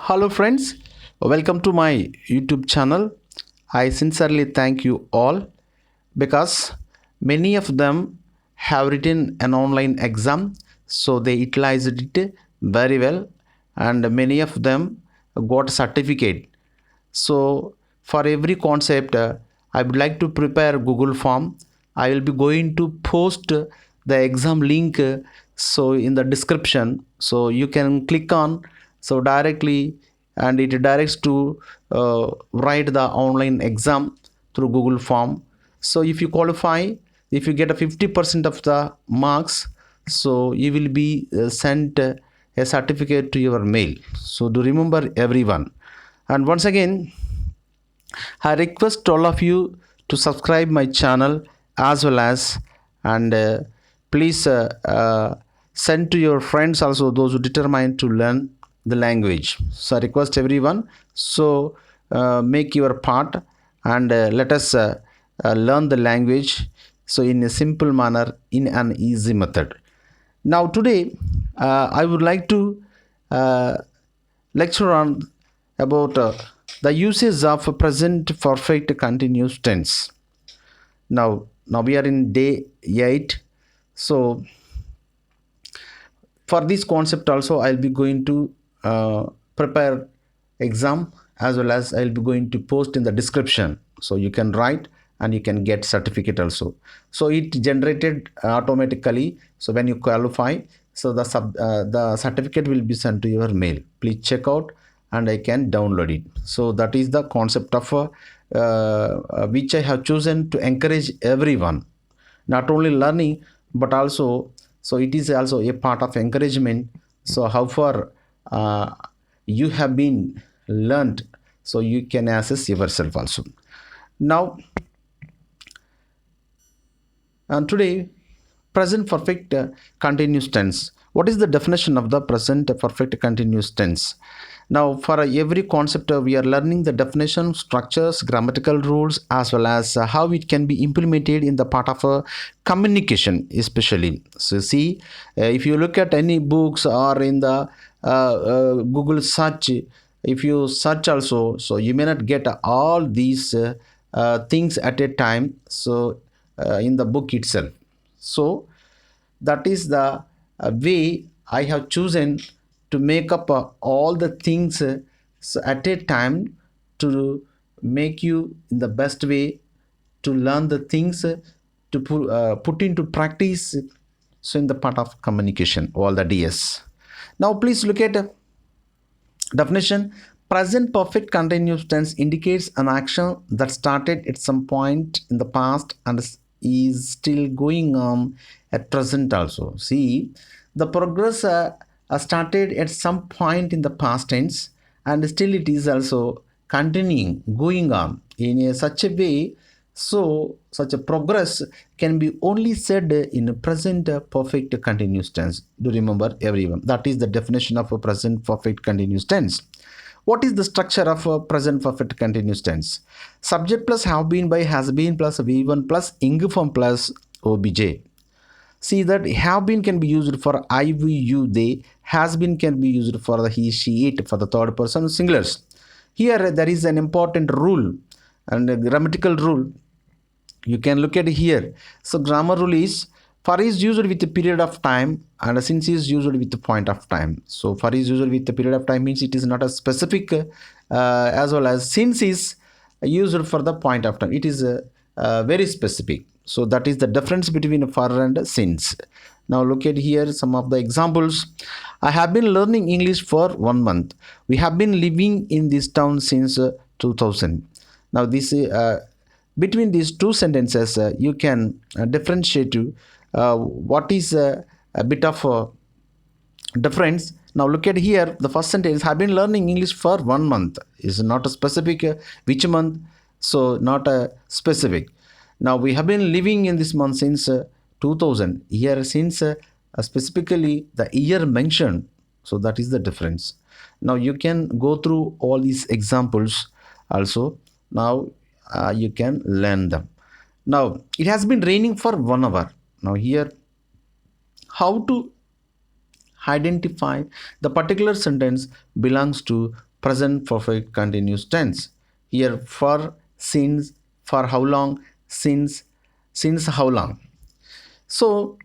Hello, friends. Welcome to my YouTube channel. I sincerely thank you all because many of them have written an online exam, so they utilized it very well, and many of them got certificate. So, for every concept, I would like to prepare Google form. I will be going to post the exam link so in the description, so you can click on so directly, and it directs to write the online exam through Google form. So if you qualify, if you get a 50% of the marks, so you will be sent a certificate to your mail. So do remember, everyone. And once again, I request all of you to subscribe my channel as well as, and please send to your friends also, those who determine to learn the language. So I request everyone, so make your part, and let us learn the language so in a simple manner, in an easy method. Now today I would like to uh, lecture on about the uses of present perfect continuous tense. Now we are in day 8. So for this concept also, I'll be going to prepare exam, as well as I'll be going to post in the description, so you can write and you can get certificate also. So it generated automatically, so when you qualify, so the certificate will be sent to your mail. Please check out, and I can download it. So that is the concept of which I have chosen to encourage everyone, not only learning but also, so it is also a part of encouragement. So how far you have been learned, so you can assess yourself also. Now, and today, present perfect continuous tense. What is the definition of the present perfect continuous tense? Now, for every concept, we are learning the definition, structures, grammatical rules, as well as how it can be implemented in the part of communication, especially. So, see, if you look at any books or in the Google search, if you search also, so you may not get all these things at a time. So, in the book itself. So that is the way I have chosen to make up all the things so at a time, to make you in the best way to learn the things to put into practice. So in the part of communication, all the DS. Now please look at definition. Present perfect continuous tense indicates an action that started at some point in the past and is still going on at present also. See, the progress started at some point in the past tense, and still it is also continuing, going on in such a way. So such a progress can be only said in a present perfect continuous tense. Do remember, everyone, that is the definition of a present perfect continuous tense. What is the structure of a present perfect continuous tense? Subject plus have been by has been plus V1 plus ing form plus OBJ. See that have been can be used for I, we, you, they. Has been can be used for the he, she, it for the third person singulars. Here there is an important rule and a grammatical rule. You can look at here. So grammar rule is for is used with a period of time, and since is used with the point of time. So for is used with the period of time means it is not a specific, as well as since is used for the point of time. It is very specific. So that is the difference between for and since. Now look at here some of the examples. I have been learning English for 1 month. We have been living in this town since 2000. Now this between these two sentences, you can differentiate to what is a bit of difference. Now look at here, the first sentence, have been learning English for 1 month, is not a specific which month, so not a specific. Now we have been living in this month since 2000. Here since specifically the year mentioned, so that is the difference. Now you can go through all these examples also. Now you can learn them. Now it has been raining for 1 hour. Now here, how to identify the particular sentence belongs to present perfect continuous tense. Here for, since, for how long, since how long. So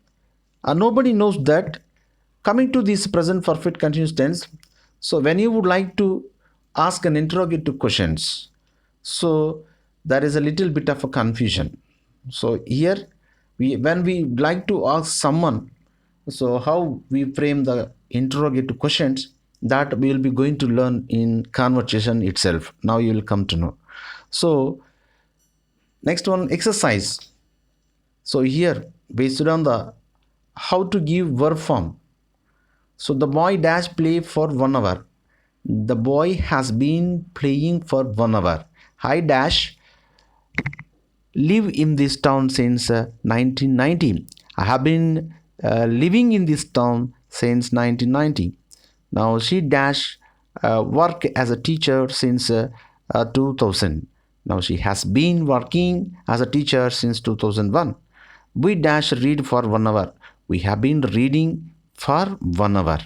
nobody knows that. Coming to this present perfect continuous tense, so when you would like to ask an interrogative questions, so there is a little bit of a confusion. So here, when we like to ask someone, so how we frame the interrogative questions, that we will be going to learn in conversation itself. Now you will come to know. So next one, exercise. So here, based on the how to give verb form. So the boy dash play for 1 hour. The boy has been playing for 1 hour. I dash live in this town since 1990. I have been living in this town since 1990. Now she dash work as a teacher since 2000. Now she has been working as a teacher since 2001. We dash read for 1 hour. We have been reading for 1 hour.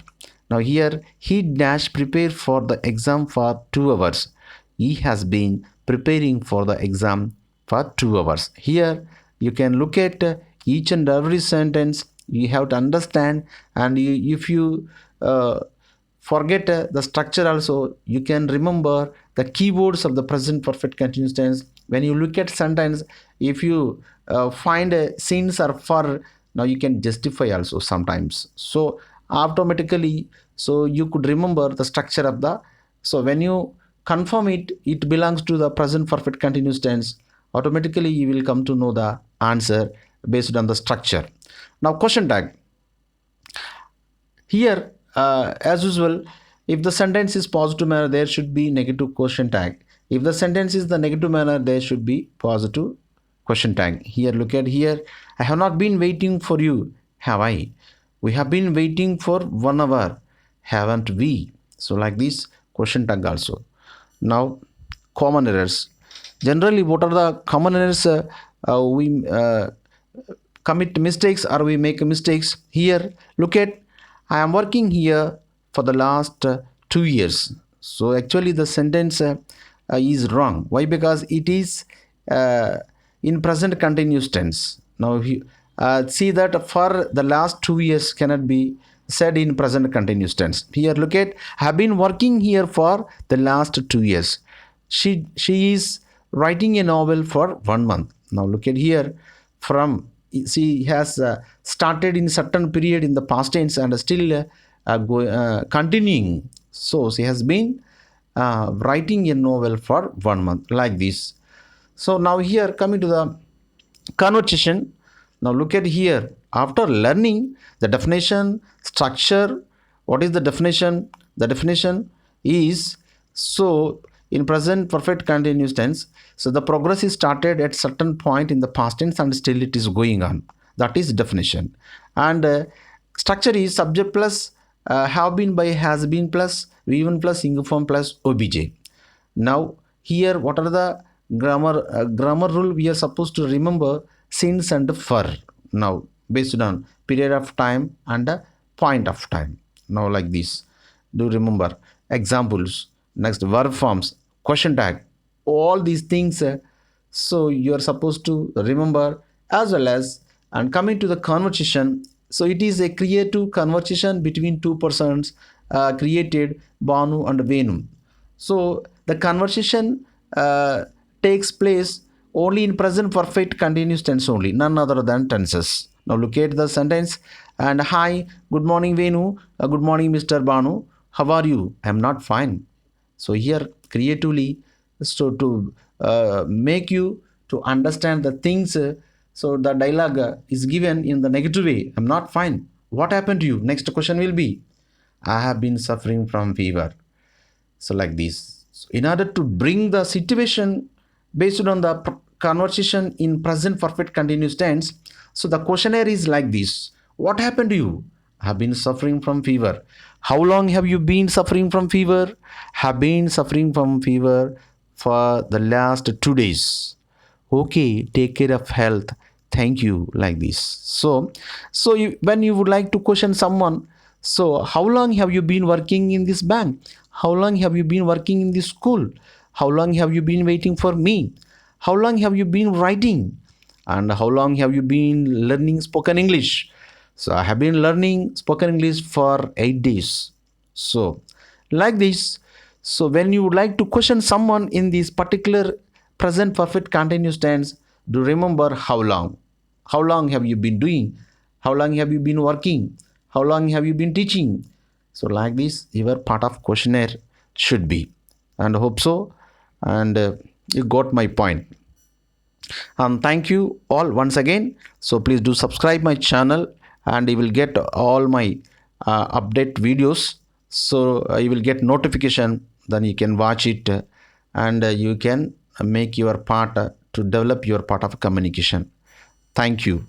Now here he dash prepare for the exam for 2 hours. He has been preparing for the exam for 2 hours. Here you can look at each and every sentence. You have to understand, and if you forget the structure also, you can remember the keywords of the present perfect continuous tense. When you look at sentence, if you find since or for, now you can justify also sometimes. So automatically, so you could remember the structure of the, so when you confirm it, it belongs to the present perfect continuous tense. Automatically you will come to know the answer based on the structure. Now question tag. Here, as usual, if the sentence is positive manner, there should be negative question tag. If the sentence is the negative manner, there should be positive question tag. Here, look at here. I have not been waiting for you, have I? We have been waiting for 1 hour, haven't we? So like this, question tag also. Now, common errors. Generally, what are the common errors we commit mistakes or we make mistakes? Here, look at, I am working here for the last 2 years. So actually the sentence is wrong. Why? Because it is in present continuous tense. Now if you see that for the last 2 years cannot be said in present continuous tense. Here look at, I have been working here for the last 2 years. She is writing a novel for 1 month. Now look at here, from, she has started in certain period in the past tense and still continuing. So she has been writing a novel for 1 month, like this. So now here coming to the conversation. Now look at here, after learning the definition, structure, what is the definition? The definition is, so in present perfect continuous tense, so the progress is started at certain point in the past tense and still it is going on. That is definition. And structure is subject plus have been by has been plus V1 plus ing form plus obj. Now here what are the grammar rule we are supposed to remember? Since and for. Now based on period of time and a point of time. Now like this, do remember examples. Next, verb forms, question tag, all these things. So you are supposed to remember, as well as, and coming to the conversation. So it is a creative conversation between two persons created Banu and Venu. So the conversation takes place only in present perfect continuous tense only, none other than tenses. Now look at the sentence. And hi, good morning Venu, good morning Mr. Banu, how are you? I am not fine. So here creatively, so to make you to understand the things, so the dialogue is given in the negative way. I'm not fine. What happened to you? Next question will be, I have been suffering from fever. So like this. So in order to bring the situation based on the conversation in present perfect continuous tense, so the questionnaire is like this. What happened to you? I have been suffering from fever. How long have you been suffering from fever? Have been suffering from fever for the last 2 days. Okay, take care of health. Thank you, like this. So you, when you would like to question someone, So how long have you been working in this bank? How long have you been working in this school? How long have you been waiting for me? How long have you been writing? And how long have you been learning spoken English? So I have been learning spoken English for 8 days. So like this, so when you would like to question someone in this particular present perfect continuous tense, do remember how long. How long have you been doing? How long have you been working? How long have you been teaching? So like this, your part of questionnaire should be. And hope so. And you got my point. Thank you all once again. So please do subscribe my channel, and you will get all my update videos. So you will get notification, then you can watch it, and you can make your part to develop your part of communication. Thank you.